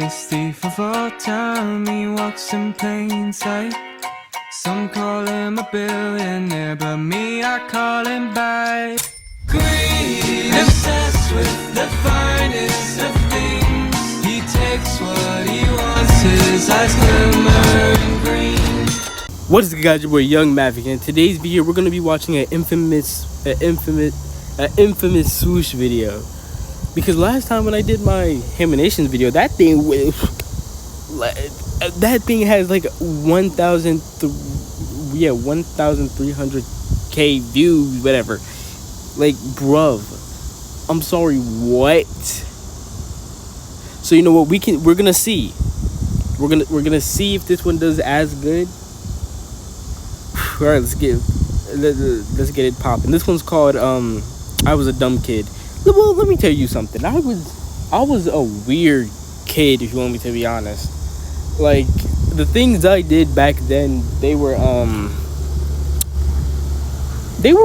greatest thief of all time. He walks in plain sight. Some call him a billionaire, but me, I call him by greed. Obsessed with the finest of things. He takes what he wants, his eyes glimmering green. What is good, guys? Your boy Young Maverick. In today's video, we're gonna be watching an infamous swoosh video. Because last time when I did my Haminations video, that thing has like 1,300k views, whatever. Like, bruv, I'm sorry, what? So you know what? We're gonna see. We're gonna see if this one does as good. All right, let's get it popping. This one's called I Was a Dumb Kid. Well, let me tell you something. I was a weird kid, if you want me to be honest. Like, the things I did back then, they were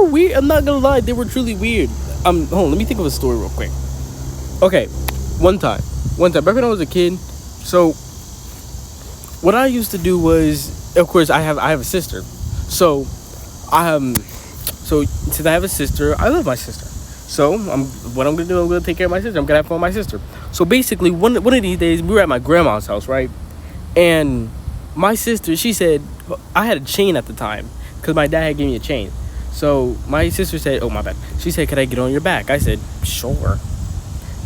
weird. I'm not gonna lie, they were truly weird. Hold on, let me think of a story real quick. Okay, one time, back when I was a kid. So what I used to do was, of course, I have a sister. So since I have a sister, I love my sister. So what I'm gonna do, I'm gonna take care of my sister. I'm gonna have fun with my sister. So basically, one of these days, we were at my grandma's house, right? And my sister, she said, I had a chain at the time because my dad had given me a chain. So my sister said, oh my bad. She said, could I get on your back? I said, sure,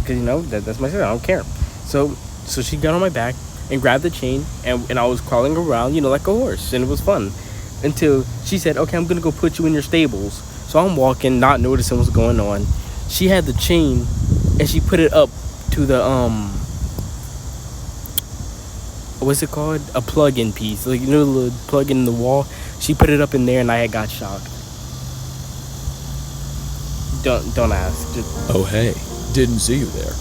because you know that's my sister. I don't care. So she got on my back and grabbed the chain, and I was crawling around, you know, like a horse, and it was fun. Until she said, okay, I'm gonna go put you in your stables. So I'm walking, not noticing what's going on. She had the chain and she put it up to the what's it called, a plug-in piece, like, you know, the plug in the wall. She put it up in there and I had got shocked. Don't ask. Oh hey, didn't see you there.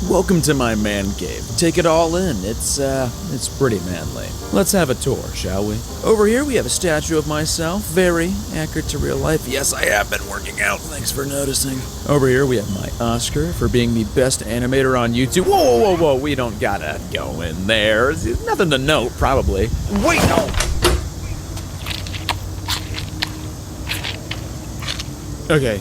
Welcome to my man cave. Take it all in. It's pretty manly. Let's have a tour, shall we? Over here we have a statue of myself, very accurate to real life. Yes, I have been working out, thanks for noticing. Over here we have my Oscar for being the best animator on YouTube. Whoa, we don't gotta go in there. There's nothing to note, probably. Wait, no! Okay,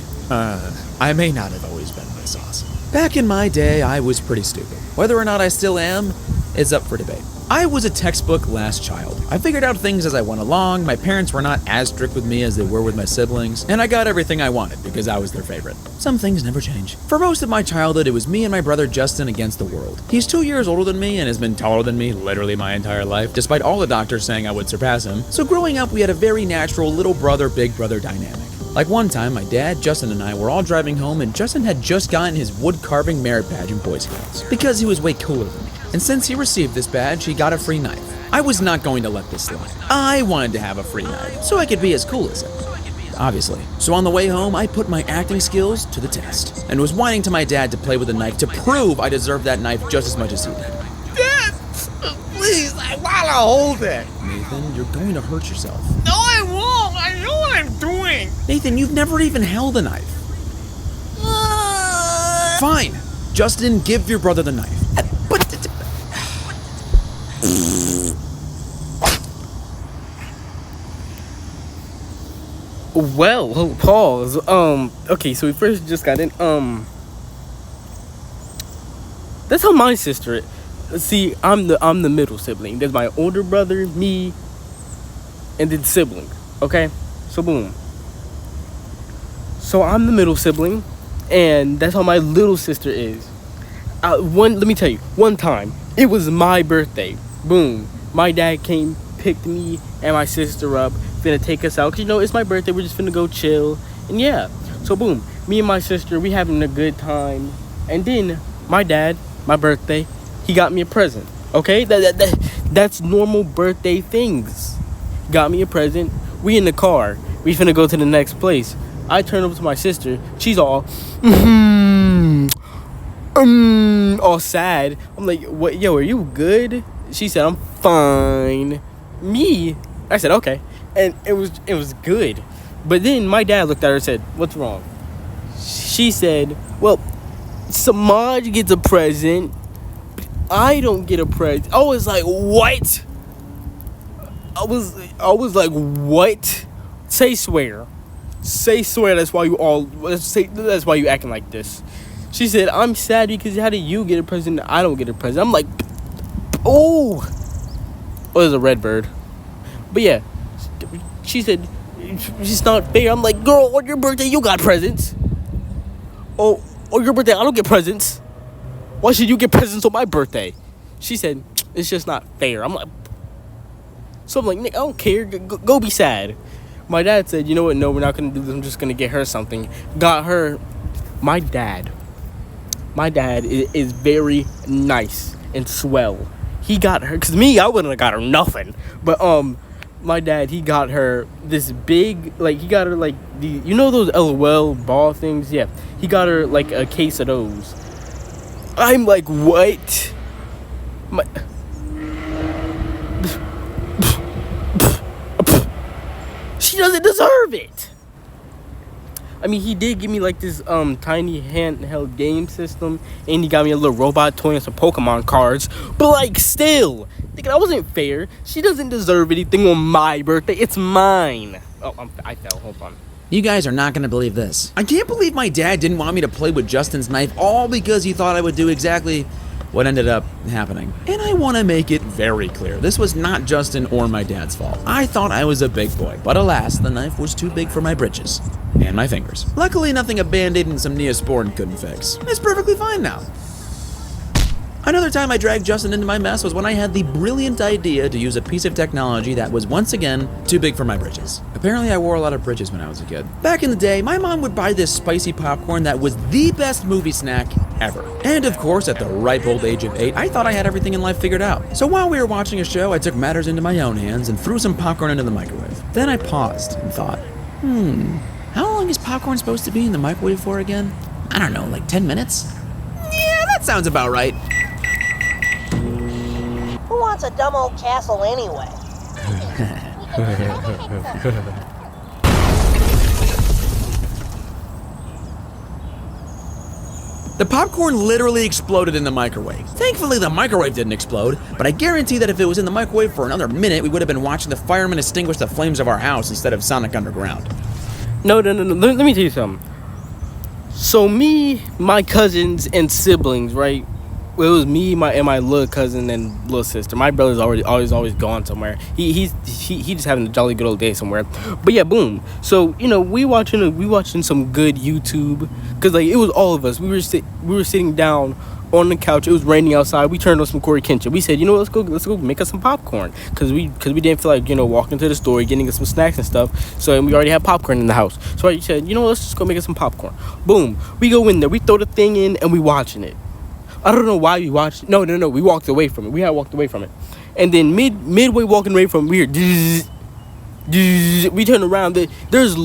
I may not have always been this awesome. Back in my day, I was pretty stupid. Whether or not I still am is up for debate. I was a textbook last child. I figured out things as I went along, my parents were not as strict with me as they were with my siblings, and I got everything I wanted because I was their favorite. Some things never change. For most of my childhood, it was me and my brother Justin against the world. He's 2 years older than me and has been taller than me literally my entire life, despite all the doctors saying I would surpass him. So growing up, we had a very natural little brother, big brother dynamic. Like one time, my dad, Justin, and I were all driving home, and Justin had just gotten his wood carving merit badge in Boy Scouts because he was way cooler than me. And since he received this badge, he got a free knife. I was not going to let this slide. I wanted to have a free knife so I could be as cool as him. Obviously. So on the way home, I put my acting skills to the test and was whining to my dad to play with a knife to prove I deserved that knife just as much as he did. Dad, please, I want to hold it. Nathan, you're going to hurt yourself. No, I won't. I know what I'm doing. Nathan, you've never even held a knife. Fine. Justin, give your brother the knife. Well, pause. Okay, so we first just got in. That's how my sister. See, I'm the middle sibling. There's my older brother, me, and then sibling. Okay, so boom. So I'm the middle sibling, and that's how my little sister is. Let me tell you. One time, it was my birthday. Boom. My dad came, picked me and my sister up, finna take us out. 'Cause, you know, it's my birthday. We're just finna go chill, and yeah. So boom, me and my sister, we having a good time, and then my dad, my birthday, he got me a present. Okay, that's normal birthday things. Got me a present. We in the car. We finna go to the next place. I turn over to my sister. She's all, all sad. I'm like, what? Yo, are you good? She said, I'm fine. Me, I said, okay. And it was good. But then my dad looked at her and said, what's wrong? She said, well, Samaj gets a present, I don't get a present. I was like, what? I was like, what? Say swear. Say swear. That's why that's why you acting like this. She said, I'm sad because how do you get a present? I don't get a present. I'm like, oh, it was a red bird. But yeah, she said, it's not fair. I'm like, girl, on your birthday you got presents. Oh, on your birthday I don't get presents. Why should you get presents on my birthday? She said, it's just not fair. I'm like, so I'm like, Nick, I don't care. Go be sad. My dad said, you know what? No, we're not going to do this. I'm just going to get her something. Got her. My dad is very nice and swell. He got her, because me, I wouldn't have got her nothing. But, my dad, he got her this big, like, he got her, like, you know those LOL ball things? Yeah. He got her, like, a case of those. I'm like, what? She doesn't deserve it. I mean, he did give me like this tiny handheld game system, and he got me a little robot toy and some Pokemon cards. But like, still, that wasn't fair. She doesn't deserve anything on my birthday. It's mine. Oh, I fell. Hold on. You guys are not gonna believe this. I can't believe my dad didn't want me to play with Justin's knife, all because he thought I would do exactly what ended up happening. And I want to make it very clear, this was not Justin or my dad's fault. I thought I was a big boy, but alas, the knife was too big for my britches. And my fingers. Luckily, nothing a Band-Aid and some Neosporin couldn't fix. It's perfectly fine now. Another time I dragged Justin into my mess was when I had the brilliant idea to use a piece of technology that was once again too big for my britches. Apparently I wore a lot of britches when I was a kid. Back in the day, my mom would buy this spicy popcorn that was the best movie snack ever. And of course, at the ripe old age of 8, I thought I had everything in life figured out. So while we were watching a show, I took matters into my own hands and threw some popcorn into the microwave. Then I paused and thought, how long is popcorn supposed to be in the microwave for again? I don't know, like 10 minutes? Yeah, that sounds about right. Who wants a dumb old castle anyway? The popcorn literally exploded in the microwave. Thankfully, the microwave didn't explode, but I guarantee that if it was in the microwave for another minute, we would have been watching the firemen extinguish the flames of our house instead of Sonic Underground. No. Let me tell you something. So me, my cousins and siblings, right? Well, it was me, my little cousin and little sister. My brother's always gone somewhere. He just having a jolly good old day somewhere. But yeah, boom. So we watching some good YouTube, cause like it was all of us. We were sitting down on the couch. It was raining outside. We turned on some Corey Kenshin. We said, let's go make us some popcorn, cause we didn't feel like walking to the store getting us some snacks and stuff. So and we already had popcorn in the house. So I said, let's just go make us some popcorn. Boom. We go in there. We throw the thing in and we watching it. I don't know why we watched. No. We walked away from it. We had walked away from it, and then midway walking away from it, we hear we turn around. There's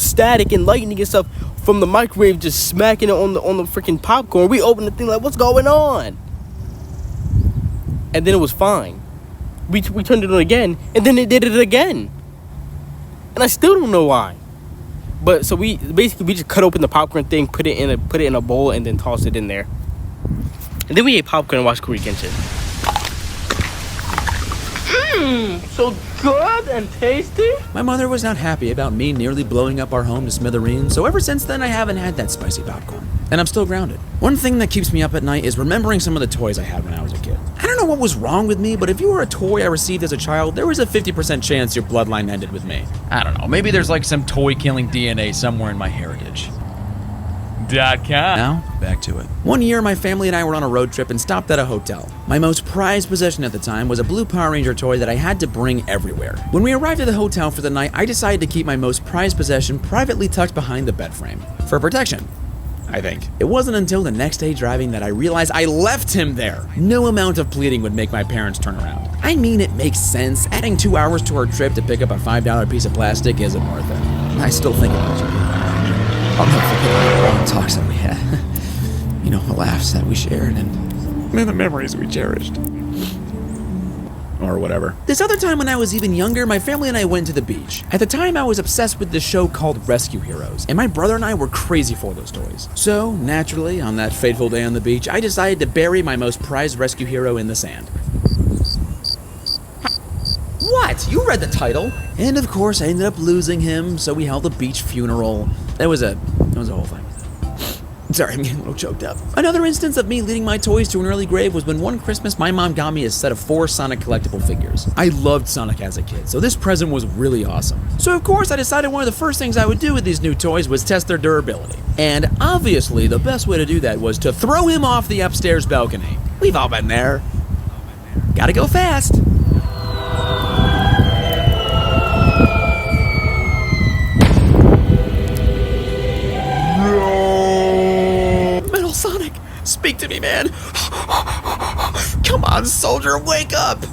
static and lightning and stuff from the microwave just smacking it on the freaking popcorn. We opened the thing like, what's going on? And then it was fine. We turned it on again, and then it did it again, and I still don't know why. But so we just cut open the popcorn thing, put it in a bowl, and then tossed it in there. And then we ate popcorn and watched Corey Kenshin. So good and tasty. My mother was not happy about me nearly blowing up our home to smithereens, so ever since then I haven't had that spicy popcorn. And I'm still grounded. One thing that keeps me up at night is remembering some of the toys I had when I was a kid. I don't know what was wrong with me, but if you were a toy I received as a child, there was a 50% chance your bloodline ended with me. I don't know, maybe there's like some toy-killing DNA somewhere in my heritage. Now, back to it. One year, my family and I were on a road trip and stopped at a hotel. My most prized possession at the time was a blue Power Ranger toy that I had to bring everywhere. When we arrived at the hotel for the night, I decided to keep my most prized possession privately tucked behind the bed frame. For protection, I think. It wasn't until the next day driving that I realized I left him there. No amount of pleading would make my parents turn around. I mean, it makes sense. Adding 2 hours to our trip to pick up a $5 piece of plastic isn't worth it. I still think about you. I'll never forget the long talks that we had. The laughs that we shared and the memories we cherished. or whatever. This other time when I was even younger, my family and I went to the beach. At the time, I was obsessed with this show called Rescue Heroes, and my brother and I were crazy for those toys. So, naturally, on that fateful day on the beach, I decided to bury my most prized rescue hero in the sand. What? You read the title? And of course, I ended up losing him, so we held a beach funeral. That was a whole thing. Sorry, I'm getting a little choked up. Another instance of me leading my toys to an early grave was when one Christmas my mom got me a set of 4 Sonic collectible figures. I loved Sonic as a kid, so this present was really awesome. So of course I decided one of the first things I would do with these new toys was test their durability. And obviously the best way to do that was to throw him off the upstairs balcony. We've all been there. Gotta go fast. Sonic, speak to me, man. Come on, soldier, wake up.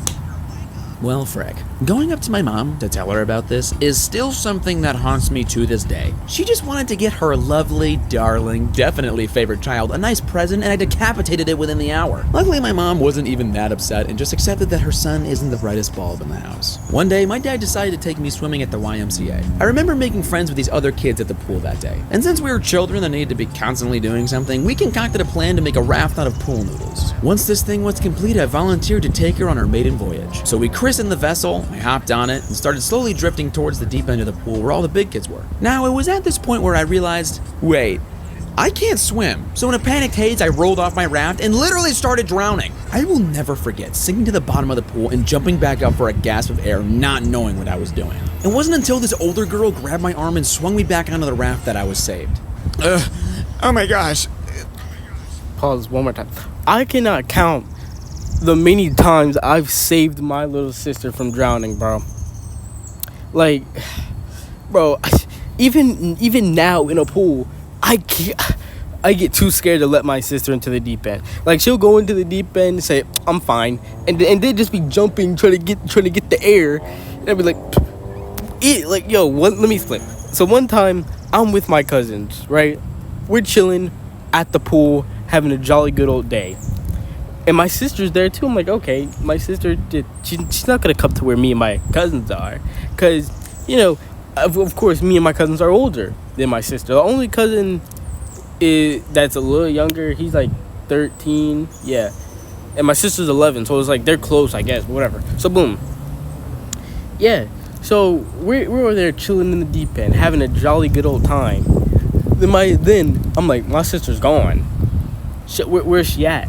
Well, Frick, going up to my mom to tell her about this is still something that haunts me to this day. She just wanted to get her lovely, darling, definitely favorite child a nice present, and I decapitated it within the hour. Luckily, my mom wasn't even that upset and just accepted that her son isn't the brightest bulb in the house. One day, my dad decided to take me swimming at the YMCA. I remember making friends with these other kids at the pool that day. And since we were children that needed to be constantly doing something, we concocted a plan to make a raft out of pool noodles. Once this thing was complete, I volunteered to take her on her maiden voyage. So we christened the vessel, I hopped on it, and started slowly drifting towards the deep end of the pool where all the big kids were. Now, it was at this point where I realized, wait, I can't swim. So in a panicked haze, I rolled off my raft and literally started drowning. I will never forget sinking to the bottom of the pool and jumping back up for a gasp of air, not knowing what I was doing. It wasn't until this older girl grabbed my arm and swung me back onto the raft that I was saved. Oh my gosh. Pause one more time. I cannot count the many times I've saved my little sister from drowning, bro. Like, bro, even now in a pool, I get too scared to let my sister into the deep end. Like, she'll go into the deep end and say, I'm fine, and then just be jumping, trying to get the air, and I'd be like, yo, let me flip. So one time, I'm with my cousins, right? We're chilling at the pool, having a jolly good old day. And my sister's there too. I'm like, okay, my sister she's not gonna come to where me and my cousins are, cause of course me and my cousins are older than my sister. The only cousin that's a little younger, he's like 13, yeah, and my sister's 11, so it's like they're close, I guess, whatever. So boom, yeah. So we're over there chilling in the deep end, having a jolly good old time. Then I'm like, my sister's gone. Where's she at?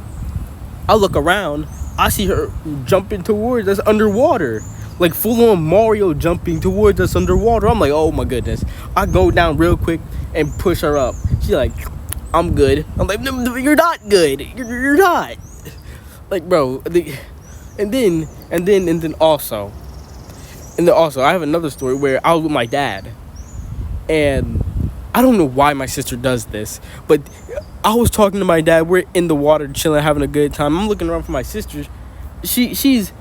I look around, I see her jumping towards us underwater. Like full-on Mario jumping towards us underwater. I'm like, oh my goodness. I go down real quick and push her up. She's like, I'm good. I'm like, no, you're not good. You're not. Like, bro. And then also, I have another story where I was with my dad. And I don't know why my sister does this, but I was talking to my dad. We're in the water chilling, having a good time. I'm looking around for my sister. She's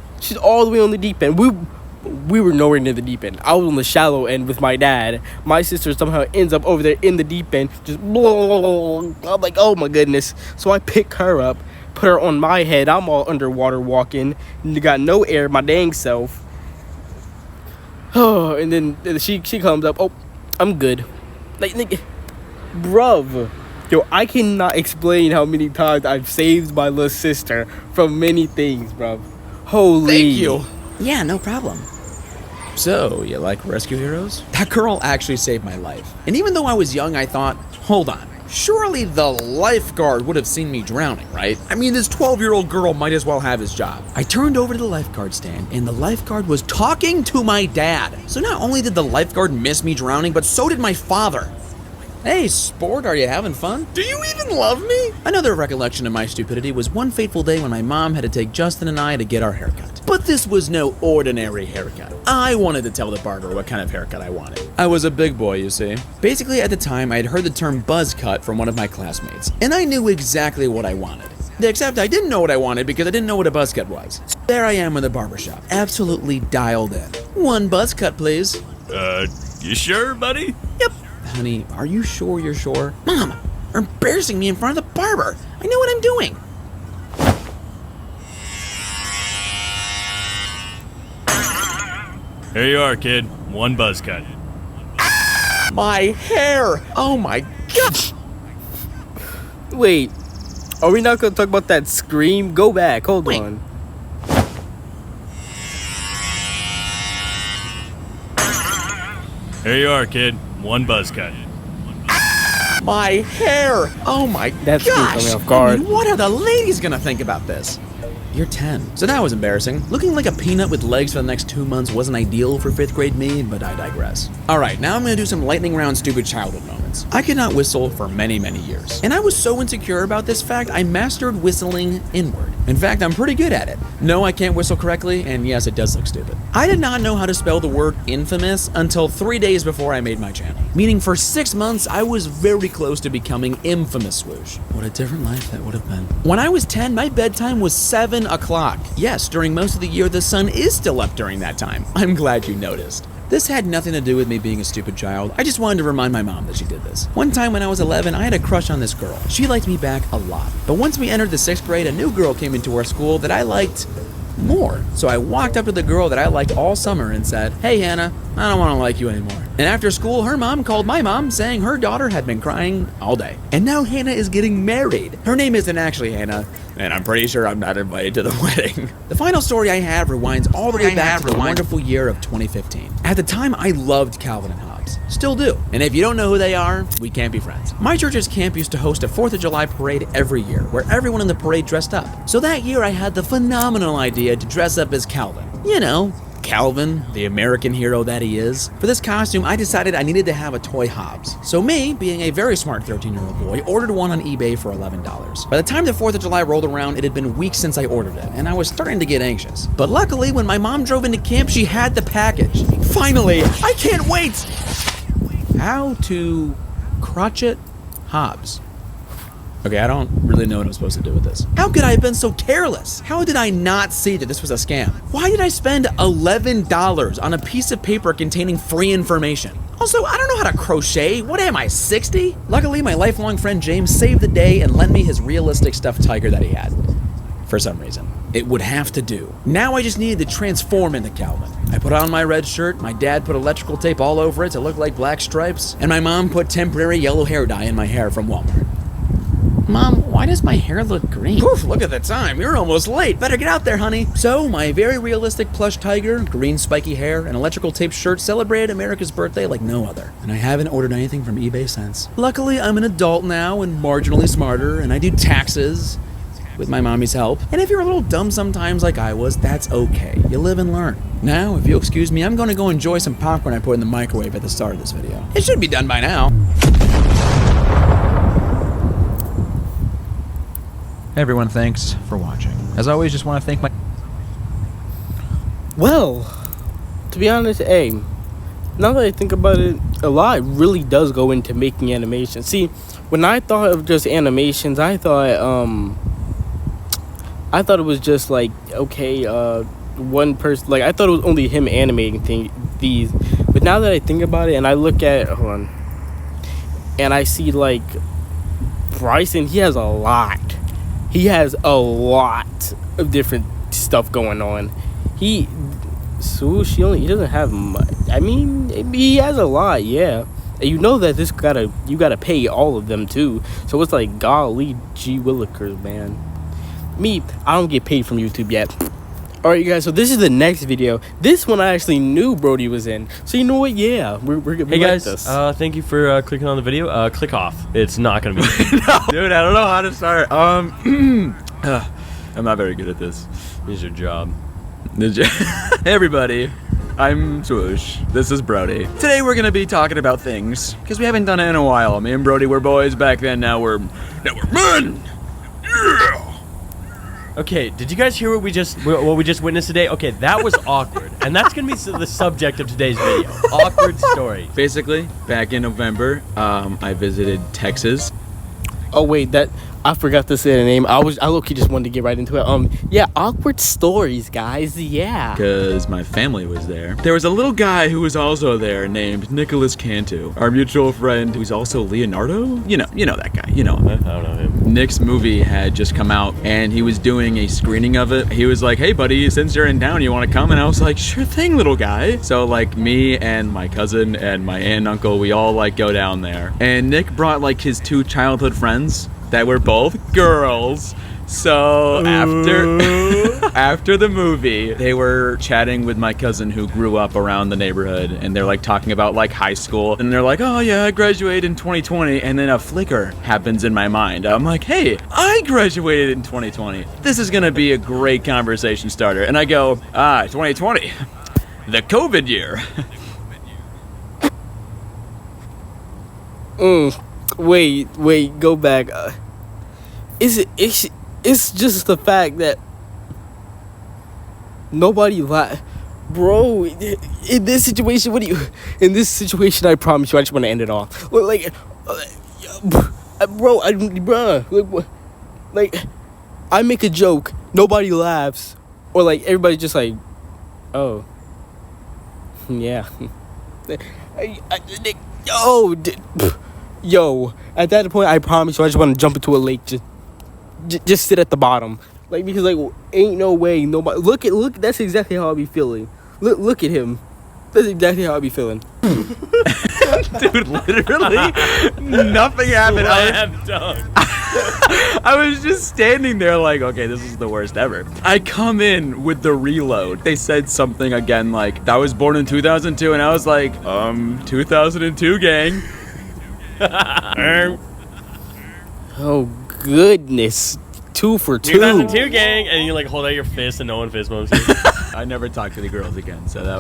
all the way on the deep end. We were nowhere near the deep end. I was on the shallow end with my dad. My sister somehow ends up over there in the deep end. Just blah. I'm like, oh my goodness. So I pick her up, put her on my head. I'm all underwater walking. Got no air, my dang self. Oh, and then she comes up. Oh, I'm good. Like, bruv. Yo, I cannot explain how many times I've saved my little sister from many things, bruv. Holy. Thank you. Yeah, no problem. So, you like rescue heroes? That girl actually saved my life. And even though I was young, I thought, hold on, surely the lifeguard would have seen me drowning, right? I mean, this 12-year-old girl might as well have his job. I turned over to the lifeguard stand, and the lifeguard was talking to my dad. So not only did the lifeguard miss me drowning, but so did my father. Hey, sport, are you having fun? Do you even love me? Another recollection of my stupidity was one fateful day when my mom had to take Justin and I to get our haircut. But this was no ordinary haircut. I wanted to tell the barber what kind of haircut I wanted. I was a big boy, you see. Basically, at the time, I had heard the term buzz cut from one of my classmates, and I knew exactly what I wanted. Except I didn't know what I wanted because I didn't know what a buzz cut was. There I am in the barbershop, absolutely dialed in. One buzz cut, please. You sure, buddy? Yep. Honey, are you sure you're sure? Mom, you're embarrassing me in front of the barber. I know what I'm doing. Here you are, kid. One buzz cut. My hair! Oh my god! Wait, are we not gonna talk about that scream? Go back, hold Wait. on. Here you are, kid. One buzz cut. My hair! Oh my That screw gosh! caught me off guard. I mean, what are the ladies gonna think about this? You're 10. So that was embarrassing. Looking like a peanut with legs for the next 2 months wasn't ideal for 5th grade me, but I digress. Alright, now I'm gonna do some lightning round stupid childhood moments. I could not whistle for many, many years. And I was so insecure about this fact, I mastered whistling inward. In fact, I'm pretty good at it. No, I can't whistle correctly, and yes, it does look stupid. I did not know how to spell the word infamous until 3 days before I made my channel. Meaning for 6 months, I was very close to becoming infamous Swoosh. What a different life that would have been. When I was 10, my bedtime was 7 o'clock. Yes, during most of the year, the sun is still up during that time. I'm glad you noticed. This had nothing to do with me being a stupid child. I just wanted to remind my mom that she did this. One time when I was 11, I had a crush on this girl. She liked me back a lot. But once we entered the 6th grade, a new girl came into our school that I liked more. So I walked up to the girl that I liked all summer and said, "Hey Hannah, I don't want to like you anymore." And after school, her mom called my mom saying her daughter had been crying all day. And now Hannah is getting married. Her name isn't actually Hannah, and I'm pretty sure I'm not invited to the wedding. The final story I have rewinds all the way back to the wonderful year of 2015. At the time, I loved Calvin and Hobbes. Still do. And if you don't know who they are, we can't be friends. My church's camp used to host a 4th of July parade every year, where everyone in the parade dressed up. So that year, I had the phenomenal idea to dress up as Calvin. You know, Calvin, the American hero that he is. For this costume, I decided I needed to have a toy Hobbes. So me, being a very smart 13-year-old boy, ordered one on eBay for $11. By the time the 4th of July rolled around, it had been weeks since I ordered it, and I was starting to get anxious. But luckily, when my mom drove into camp, she had the package. Finally, I can't wait! How to crotchet Hobbes. Okay, I don't really know what I'm supposed to do with this. How could I have been so careless? How did I not see that this was a scam? Why did I spend $11 on a piece of paper containing free information? Also, I don't know how to crochet. What am I, 60? Luckily, my lifelong friend James saved the day and lent me his realistic stuffed tiger that he had. For some reason. It would have to do. Now I just needed to transform into Calvin. I put on my red shirt, my dad put electrical tape all over it to look like black stripes, and my mom put temporary yellow hair dye in my hair from Walmart. Mom, why does my hair look green? Oof, look at the time. You're almost late. Better get out there, honey. So, my very realistic plush tiger, green spiky hair, and electrical tape shirt celebrated America's birthday like no other. And I haven't ordered anything from eBay since. Luckily, I'm an adult now and marginally smarter, and I do taxes with my mommy's help. And if you're a little dumb sometimes like I was, that's okay. You live and learn. Now, if you'll excuse me, I'm gonna go enjoy some popcorn I put in the microwave at the start of this video. It should be done by now. Hey everyone, thanks for watching. As always, just want to thank my... Well, to be honest, hey, now that I think about it, a lot really does go into making animations. See, when I thought of just animations, I thought it was just like, okay, one person, like I thought it was only him animating these. But now that I think about it and I look at, hold on, and I see like Bryson, he has a lot of different stuff going on. Swoosh, he doesn't have much. I mean, he has a lot, yeah. And you know that you gotta pay all of them too. So it's like, golly gee willikers, man. Me, I don't get paid from YouTube yet. Alright, you guys, so this is the next video. This one I actually knew Brody was in. So you know what? Yeah, we're Hey guys, this. thank you for clicking on the video. Click off. It's not gonna be. No. Dude, I don't know how to start. I'm not very good at this. Here's your job. Hey everybody, I'm Swoosh. This is Brody. Today we're gonna be talking about things because we haven't done it in a while. Me and Brody were boys back then. Now we're men. Yeah. Okay, did you guys hear what we just witnessed today? Okay, that was awkward, and that's gonna be the subject of today's video. Awkward stories. Basically, back in November, I visited Texas. Oh wait, I forgot to say the name. I low-key just wanted to get right into it. Yeah, awkward stories, guys. Yeah. Because my family was there. There was a little guy who was also there named Nicholas Cantu, our mutual friend who's also Leonardo. You know that guy. You know him. I don't know him. Nick's movie had just come out and he was doing a screening of it. He was like, hey buddy, since you're in town, you want to come? And I was like, sure thing, little guy. So like me and my cousin and my aunt and uncle, we all like go down there. And Nick brought like his 2 childhood friends that were both girls. So after the movie, they were chatting with my cousin who grew up around the neighborhood, and they're like talking about like high school, and they're like, oh yeah, I graduated in 2020, and then a flicker happens in my mind. I'm like, hey, I graduated in 2020. This is gonna be a great conversation starter. And I go, 2020, the COVID year. Wait, go back. It's just the fact that nobody bro. In this situation, in this situation, I promise you, I just want to end it off. Like, bro, like, I make a joke, nobody laughs, or like everybody just like, oh, yeah. Yo, at that point, I promise you, I just want to jump into a lake, just sit at the bottom, like, because like ain't no way nobody look. That's exactly how I be feeling. Look at him. That's exactly how I be feeling. Dude, literally nothing happened. I am done. I was just standing there like, okay, this is the worst ever. I come in with the reload. They said something again like, I was born in 2002, and I was like, 2002 gang. Oh goodness, 2 for 2. 2002 gang, and you like hold out your fist and no one fist bumps you. I never talked to the girls again, so that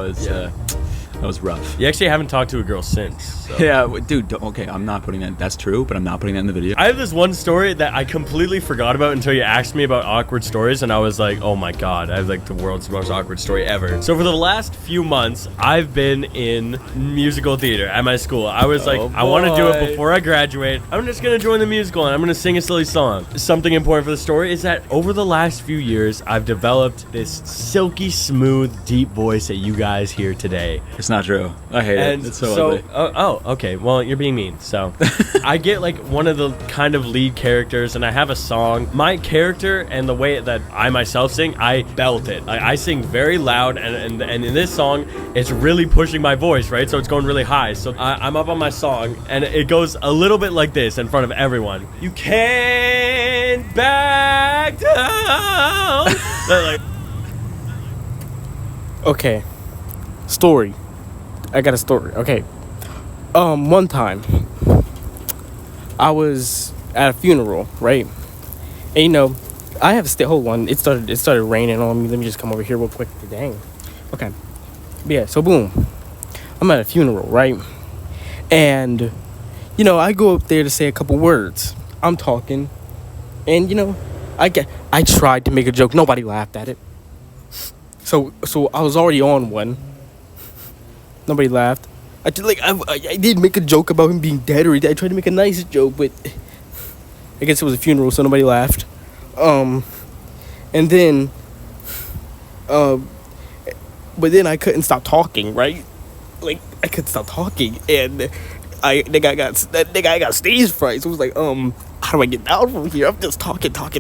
was rough. You actually haven't talked to a girl since. So. Yeah, dude, okay, I'm not putting that, that's true, but I'm not putting that in the video. I have this one story that I completely forgot about until you asked me about awkward stories, and I was like, oh my god, I have like the world's most awkward story ever. So for the last few months, I've been in musical theater at my school. I was like, I want to do it before I graduate. I'm just going to join the musical, and I'm going to sing a silly song. Something important for the story is that over the last few years, I've developed this silky smooth, deep voice that you guys hear today. It's not true. I hate it. It's so ugly. Okay. Well, you're being mean. So I get like one of the kind of lead characters, and I have a song. My character and the way that I myself sing, I belt it. I sing very loud, and in this song, it's really pushing my voice, right? So it's going really high. So I'm up on my song, and it goes a little bit like this in front of everyone. You can't back down. Like, Okay, story. I got a story. Okay, one time I was at a funeral, right? And you know, I have to stay. Hold on, it started raining on me. Let me just come over here real quick. Dang. Okay. But yeah. So boom, I'm at a funeral, right? And you know, I go up there to say a couple words. I'm talking, and you know, I tried to make a joke. Nobody laughed at it. So I was already on one. Nobody laughed. I did make a joke about him being dead, or I tried to make a nice joke, but I guess it was a funeral, so nobody laughed. And then, but then I couldn't stop talking, right? Like I couldn't stop talking, and I got stage fright. So it was like, how do I get down from here? I'm just talking. I'm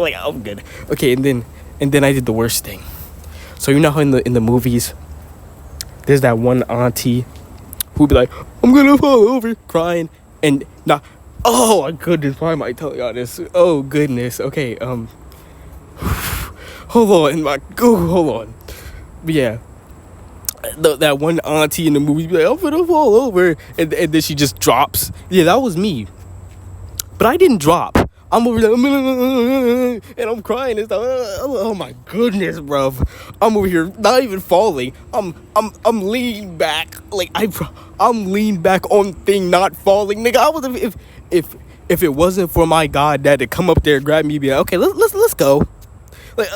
like, I'm good. Okay, and then I did the worst thing. So you know how in the movies, there's that one auntie who'd be like, I'm gonna fall over, crying, and not. Oh my goodness, why am I telling y'all this? Oh goodness. Okay, hold on. But yeah, that one auntie in the movie be like, I'm gonna fall over, and then she just drops. Yeah, that was me. But I didn't drop. I'm over there, and I'm crying and stuff. Oh my goodness, bruv. I'm over here, not even falling. I'm leaning back, like I'm leaning back on thing, not falling, nigga. I was if it wasn't for my goddad to come up there and grab me, be like, okay, let's go. Like,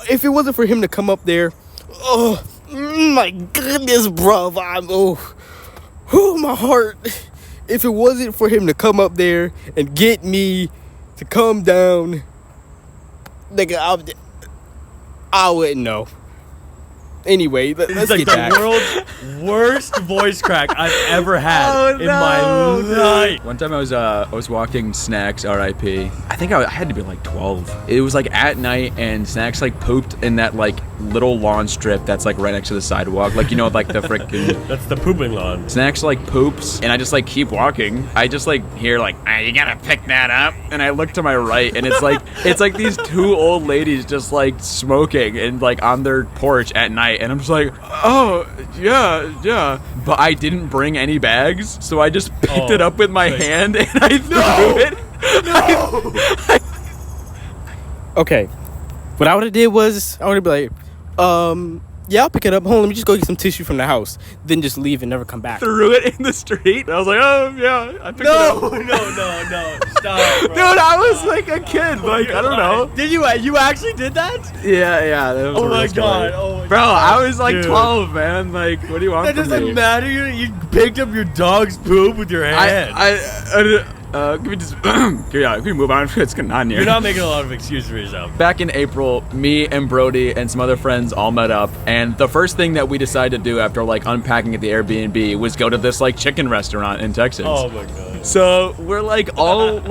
if it wasn't for him to come up there, oh my goodness, bruv. Oh my heart. If it wasn't for him to come up there and get me to come down, nigga, I wouldn't know. Anyway, let's It's like get the back. world's worst voice crack I've ever had in my life. One time I was walking Snacks, R.I.P. I think I had to be like 12. It was like at night, and Snacks like pooped in that like little lawn strip that's like right next to the sidewalk, like you know, like the freaking. That's the pooping lawn. Snacks like poops, and I just like keep walking. I just like hear like, you gotta pick that up, and I look to my right, and it's like these two old ladies just like smoking and like on their porch at night, and I'm just like, oh yeah, but I didn't bring any bags, so I just picked it up with my hand and I threw it. Okay, what I would have did was I would have been like, yeah, I'll pick it up. Hold on, let me just go get some tissue from the house. Then just leave and never come back. Threw it in the street. I was like, oh yeah, I picked it up. No, stop, bro. Dude, I was like a kid, like I don't know. Did you actually did that? Yeah. That was Oh a my real story. god. Oh my Bro, god. I was like Dude. 12, man. Like, what do you want That from doesn't me? matter. You picked up your dog's poop with your hand. Can we just can we move on? It's getting on here. You're not making a lot of excuses for yourself. Back in April, me and Brody and some other friends all met up, and the first thing that we decided to do after like unpacking at the Airbnb was go to this like chicken restaurant in Texas. Oh my god. So we're like all.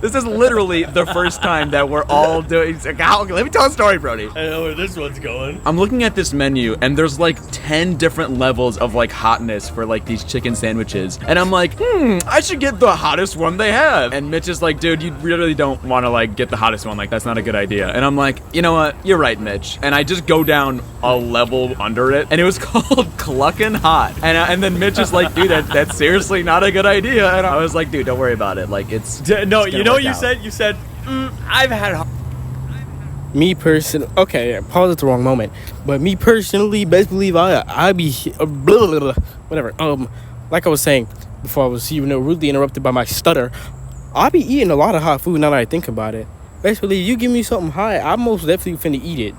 This is literally the first time that we're all doing. Let me tell a story, Brody. I know where this one's going. I'm looking at this menu, and there's like 10 different levels of like hotness for like these chicken sandwiches, and I'm like, I should get the hottest one they have. And Mitch is like, dude, you really don't want to like get the hottest one. Like that's not a good idea. And I'm like, you know what? You're right, Mitch. And I just go down a level under it, and it was called Cluckin' Hot. And then Mitch is like, dude, that's seriously not a good idea. And I was like, dude, don't worry about it. Like it's No, it's you gonna know what work you out. said? You said, I've had. Me personally, okay, pause at the wrong moment. But me personally, best believe I be whatever. Like I was saying before, I was rudely interrupted by my stutter. I be eating a lot of hot food now that I think about it. Best believe you give me something hot, I'm most definitely finna eat it.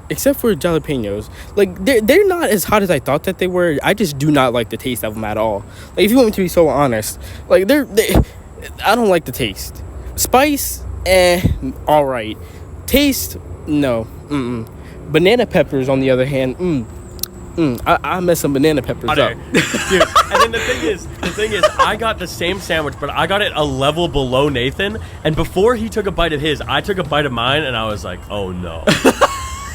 Except for jalapenos, like they're not as hot as I thought that they were. I just do not like the taste of them at all. Like if you want me to be so honest, like I don't like the taste. Spice, all right. Taste, no. Banana peppers, on the other hand, I mess some banana peppers up. Dude, and then the thing is, I got the same sandwich, but I got it a level below Nathan. And before he took a bite of his, I took a bite of mine, and I was like, oh no.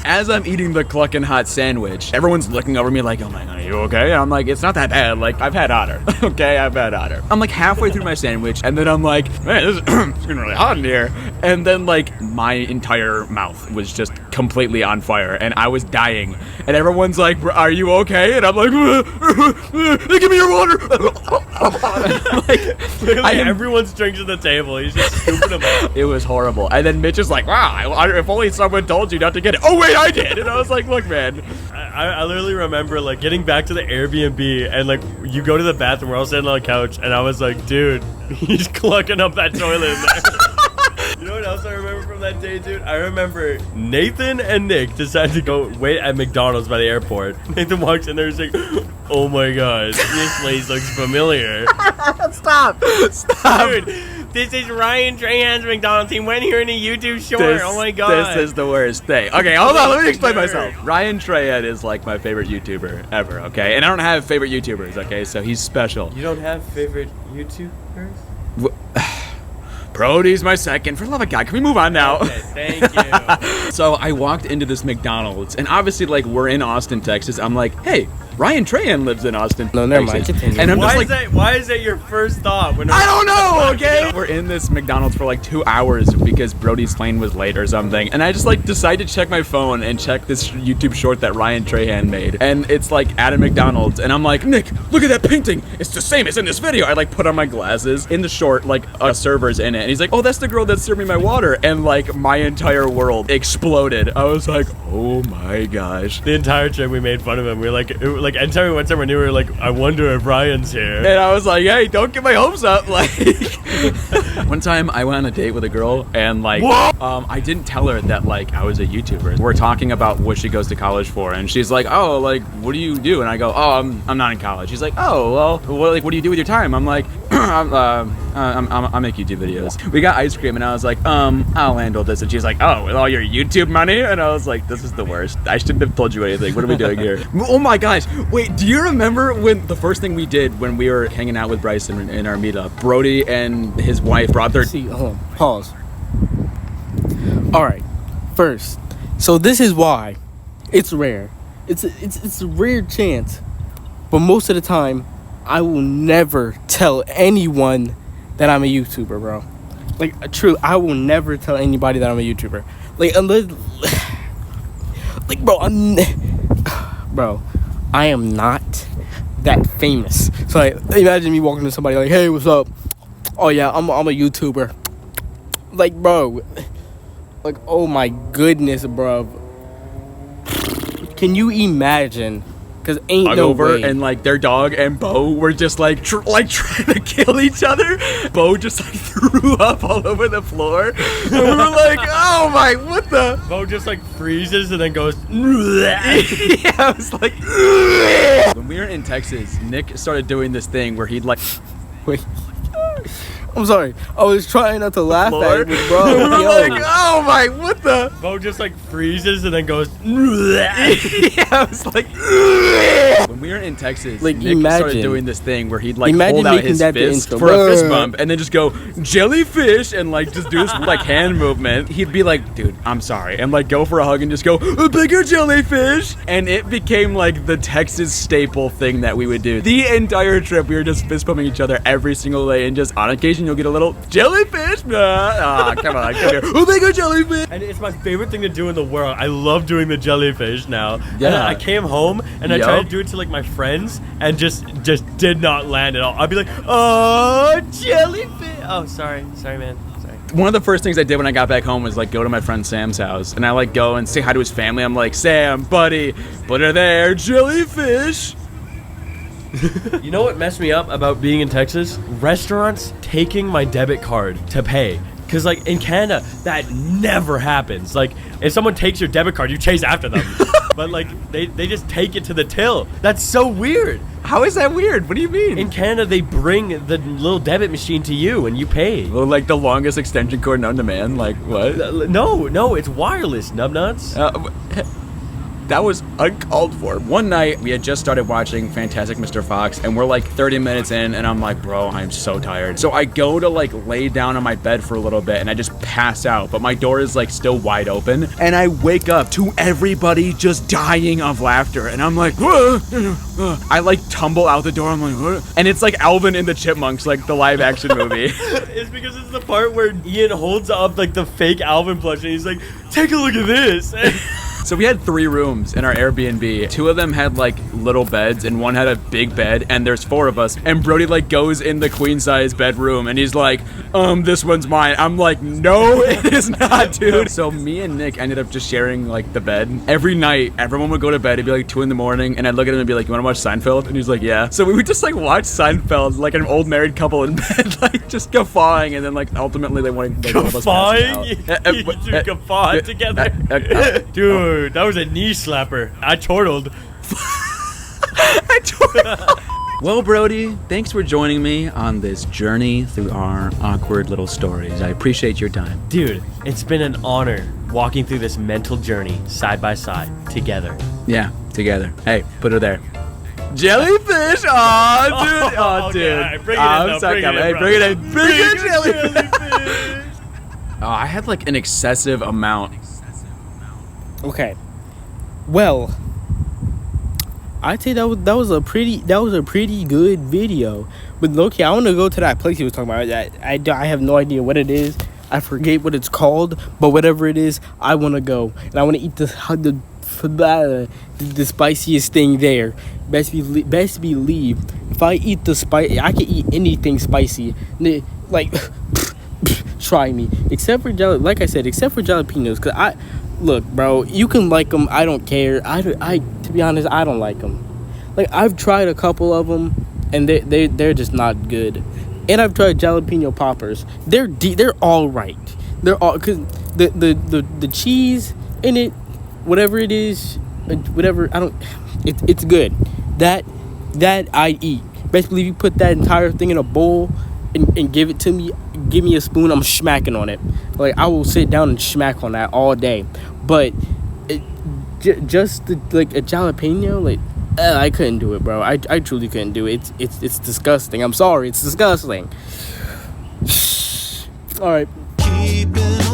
As I'm eating the Cluckin' Hot sandwich, everyone's looking over me like, oh my god, are you okay? And I'm like, it's not that bad. Like, I've had hotter. Okay, I've had hotter. I'm like halfway through my sandwich, and then I'm like, man, this is it's getting really hot in here. And then, like, my entire mouth was just completely on fire, and I was dying. And everyone's like, are you okay? And I'm like, give me your water. Literally, everyone's drinks at the table. He's just scooping them up. It was horrible. And then Mitch is like, wow, if only someone told you not to get it. Oh, wait, I did. And I was like, look, man. I literally remember, like, getting back to the Airbnb, and, like, you go to the bathroom, we're all sitting on the couch, and I was like, dude, he's clucking up that toilet in there. You know what else I remember from that day, dude? I remember Nathan and Nick decided to go wait at McDonald's by the airport. Nathan walks in there and is like, oh my god, this place looks familiar. Stop. Dude, this is Ryan Trahan's McDonald's. He went here in a YouTube short. Oh my god. This is the worst thing. Okay, hold on. Let me explain myself. Ryan Trahan is like my favorite YouTuber ever, okay? And I don't have favorite YouTubers, okay? So he's special. You don't have favorite YouTubers? Brody's my second. For the love of God, can we move on now? Okay, thank you. So I walked into this McDonald's, and obviously, like, we're in Austin, Texas. I'm like, hey, Ryan Trahan lives in Austin. No, never mind. Texas. Continue. And I'm just like, Why is that your first thought? When I don't know, okay? We're in this McDonald's for like 2 hours because Brody's plane was late or something. And I just like decided to check my phone and check this YouTube short that Ryan Trahan made. And it's like at a McDonald's. And I'm like, Nick, look at that painting. It's the same as in this video. I like put on my glasses. In the short, like a server's in it. And he's like, oh, that's the girl that served me my water. And like my entire world exploded. I was like, oh my gosh. The entire trip we made fun of him. We were like like anytime we went somewhere new, we were like, I wonder if Ryan's here. And I was like, hey, don't get my hopes up. Like, one time I went on a date with a girl, and like, I didn't tell her that like I was a YouTuber. We're talking about what she goes to college for, and she's like, oh, like, what do you do? And I go, oh, I'm not in college. She's like, oh, well, what do you do with your time? I'm like, I make YouTube videos. We got ice cream, and I was like, I'll handle this. And she's like, oh, with all your YouTube money? And I was like, this is the worst. I shouldn't have told you anything. What are we doing here? Oh my gosh. Wait, do you remember when the first thing we did when we were hanging out with Bryson in our meetup? Brody and his wife brought their... See, hold on, pause. All right, first, so this is why it's rare. It's a rare chance, but most of the time, I will never tell anyone that I'm a YouTuber, bro. Like, true, I will never tell anybody that I'm a YouTuber. Like, unless, like, bro, I am not that famous. So, like, imagine me walking to somebody like, hey, what's up? Oh yeah, I'm a YouTuber. Like, bro, like, oh my goodness, bro. Can you imagine? Cause ain't no over way. And like their dog and Bo were just like trying to kill each other. Bo just like threw up all over the floor. And we were like, oh my, what the? Bo just like freezes and then goes. Yeah, I was like. When we were in Texas, Nick started doing this thing where he'd like. Wait. I'm sorry. I was trying not to laugh at it, but bro. We were Yo. like, oh my, what the? Bo just like freezes and then goes. Yeah, I was like. When we were in Texas, Like, Nick imagine. started doing this thing where he'd like Imagine hold out making his that the fist intro. for a fist Bruh. bump and then just go jellyfish and like just do this like hand movement. He'd be like, dude, I'm sorry, and like go for a hug and just go a bigger jellyfish, and it became like the Texas staple thing that we would do. The entire trip, we were just fist bumping each other every single day, and just on occasion you'll get a little jellyfish. Come on, come here, a bigger jellyfish. And it's my favorite thing to do in the world. I love doing the jellyfish now. Yeah. And I came home and I Yup. tried to do it to like my friends and just did not land at all. I'd be like, oh, jellyfish. Oh, sorry, man. Sorry. One of the first things I did when I got back home was like go to my friend Sam's house, and I like go and say hi to his family. I'm like, Sam, buddy, put her there, jellyfish. You know what messed me up about being in Texas? Restaurants taking my debit card to pay. Because, like, in Canada, that never happens. Like, if someone takes your debit card, you chase after them. But, like, they just take it to the till. That's so weird. How is that weird? What do you mean? In Canada, they bring the little debit machine to you and you pay. Well, like the longest extension cord known to man. Like what? No, it's wireless, numbnuts. That was uncalled for. One night, we had just started watching Fantastic Mr. Fox, and we're like 30 minutes in, and I'm like, bro, I'm so tired. So I go to like lay down on my bed for a little bit, and I just pass out, but my door is like still wide open, and I wake up to everybody just dying of laughter, and I'm like, I like tumble out the door, I'm like, what? And it's like Alvin and the Chipmunks, like the live action movie. It's because it's the part where Ian holds up like the fake Alvin plush, and he's like, take a look at this. So we had 3 rooms in our Airbnb. 2 of them had like little beds and one had a big bed, and there's 4 of us. And Brody like goes in the queen size bedroom and he's like, this one's mine. I'm like, no, it is not, dude. So me and Nick ended up just sharing like the bed. Every night, everyone would go to bed. It'd be like 2 a.m. and I'd look at him and be like, you wanna watch Seinfeld? And he's like, yeah. So we would just like watch Seinfeld like an old married couple in bed, like just guffawing, and then like ultimately they wanted like, Guffawing? You two guffaw together? Dude. That was a knee slapper. I chortled. Well, Brody, thanks for joining me on this journey through our awkward little stories. I appreciate your time. Dude, it's been an honor walking through this mental journey side by side together. Yeah, together. Hey, put her there. Jellyfish! Aw, dude! Oh, dude. Okay, right, bring it in, though, bring it in, Hey, bro. bring it in. Big jellyfish! Oh, I had like an excessive amount. Okay. Well, I'd say that was a pretty good video. But low-key, I want to go to that place he was talking about. I have no idea what it is. I forget what it's called, but whatever it is, I want to go and I want to eat the spiciest thing there. Best believe if I eat the spice, I can eat anything spicy. Like, try me. Except for like I said, except for jalapenos, cause look, bro, you can like them. I don't care. To be honest, I don't like them. Like, I've tried a couple of them, and they're just not good. And I've tried jalapeno poppers. They're all right. They're all, because the cheese in it, whatever it is, whatever, it's good. That I'd eat. Basically, if you put that entire thing in a bowl and give it to me, give me a spoon, I'm smacking on it. Like, I will sit down and smack on that all day. But just like a jalapeno, like, I couldn't do it, bro. I truly couldn't do it. It's disgusting. I'm sorry, it's disgusting. All right. Keeping